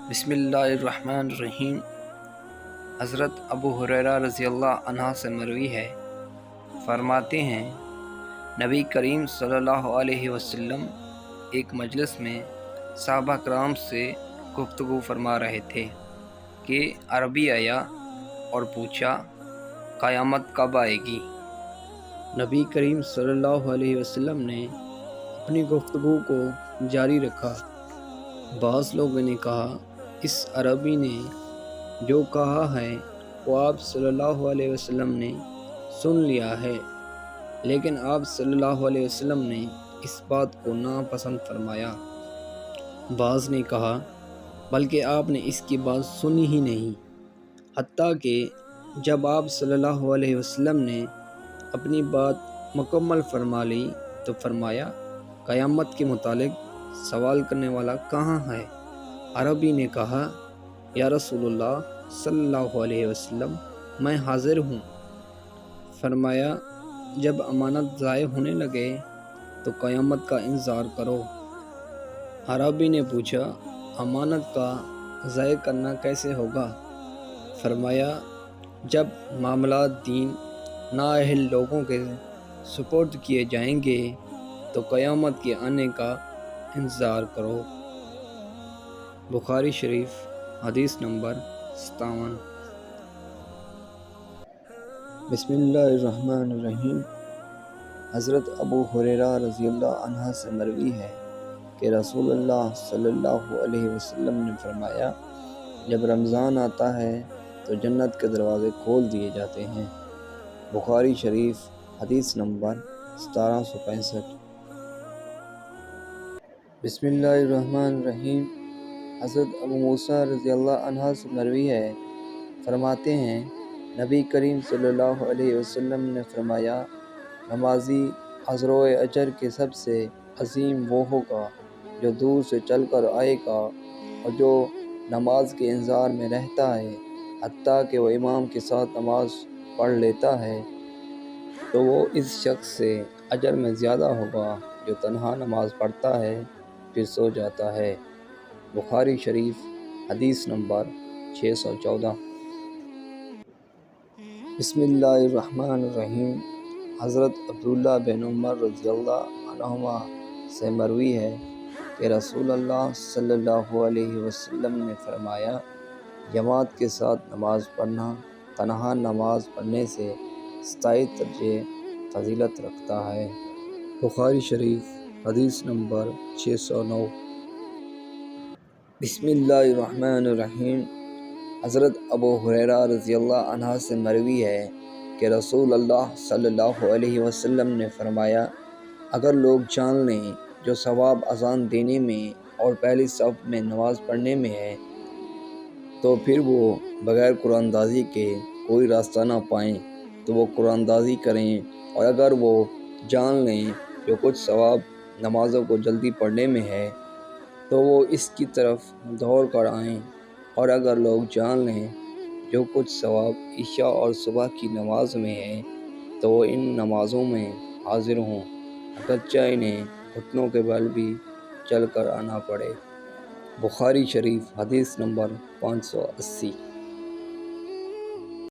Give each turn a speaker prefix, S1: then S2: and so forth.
S1: بسم اللہ الرحمن الرحیم۔ حضرت ابو ہریرہ رضی اللہ عنہ سے مروی ہے، فرماتے ہیں نبی کریم صلی اللہ علیہ وسلم ایک مجلس میں صحابہ کرام سے گفتگو فرما رہے تھے کہ عربی آیا اور پوچھا قیامت کب آئے گی۔ نبی کریم صلی اللہ علیہ وسلم نے اپنی گفتگو کو جاری رکھا۔ بعض لوگوں نے کہا اس عربی نے جو کہا ہے وہ آپ صلی اللہ علیہ وسلم نے سن لیا ہے، لیکن آپ صلی اللہ علیہ وسلم نے اس بات کو ناپسند فرمایا۔ بعض نے کہا بلکہ آپ نے اس کی بات سنی ہی نہیں، حتیٰ کہ جب آپ صلی اللہ علیہ وسلم نے اپنی بات مکمل فرما لی تو فرمایا قیامت کے متعلق سوال کرنے والا کہاں ہے؟ عربی نے کہا یا رسول اللہ صلی اللہ علیہ وسلم میں حاضر ہوں۔ فرمایا جب امانت ضائع ہونے لگے تو قیامت کا انتظار کرو۔ عربی نے پوچھا امانت کا ضائع کرنا کیسے ہوگا؟ فرمایا جب معاملات دین نااہل لوگوں کے سپرد کیے جائیں گے تو قیامت کے آنے کا انتظار کرو۔ بخاری شریف حدیث نمبر 57۔ بسم اللہ الرحمن الرحیم۔ حضرت ابو ہریرہ رضی اللہ عنہ سے مروی ہے کہ رسول اللہ صلی اللہ علیہ وسلم نے فرمایا جب رمضان آتا ہے تو جنت کے دروازے کھول دیے جاتے ہیں۔ بخاری شریف حدیث نمبر 1765۔ بسم اللہ الرحمن الرحیم۔ حضرت ابو موسیٰ رضی اللہ عنہ سے مروی ہے، فرماتے ہیں نبی کریم صلی اللہ علیہ وسلم نے فرمایا نمازی اجر و اجر کے سب سے عظیم وہ ہوگا جو دور سے چل کر آئے گا اور جو نماز کے انتظار میں رہتا ہے حتیٰ کہ وہ امام کے ساتھ نماز پڑھ لیتا ہے، تو وہ اس شخص سے اجر میں زیادہ ہوگا جو تنہا نماز پڑھتا ہے پھر سو جاتا ہے۔ بخاری شریف حدیث نمبر 614۔ بسم اللہ الرحمن الرحیم۔ حضرت عبداللہ بن عمر رضی اللہ عنہما سے مروی ہے کہ رسول اللہ صلی اللہ علیہ وسلم نے فرمایا جماعت کے ساتھ نماز پڑھنا تنہا نماز پڑھنے سے 27 درجے فضیلت رکھتا ہے۔ بخاری شریف حدیث نمبر 609۔ بسم اللہ الرحمن الرحیم۔ حضرت ابو ہریرہ رضی اللہ عنہ سے مروی ہے کہ رسول اللہ صلی اللہ علیہ وسلم نے فرمایا اگر لوگ جان لیں جو ثواب اذان دینے میں اور پہلی صف میں نماز پڑھنے میں ہے تو پھر وہ بغیر قرآن اندازی کے کوئی راستہ نہ پائیں تو وہ قرآن اندازی کریں، اور اگر وہ جان لیں جو کچھ ثواب نمازوں کو جلدی پڑھنے میں ہے تو وہ اس کی طرف دوڑ کر آئیں، اور اگر لوگ جان لیں جو کچھ ثواب عشاء اور صبح کی نماز میں ہے تو وہ ان نمازوں میں حاضر ہوں، اگرچہ انہیں گھٹنوں کے بل بھی چل کر آنا پڑے۔ بخاری شریف حدیث نمبر 580۔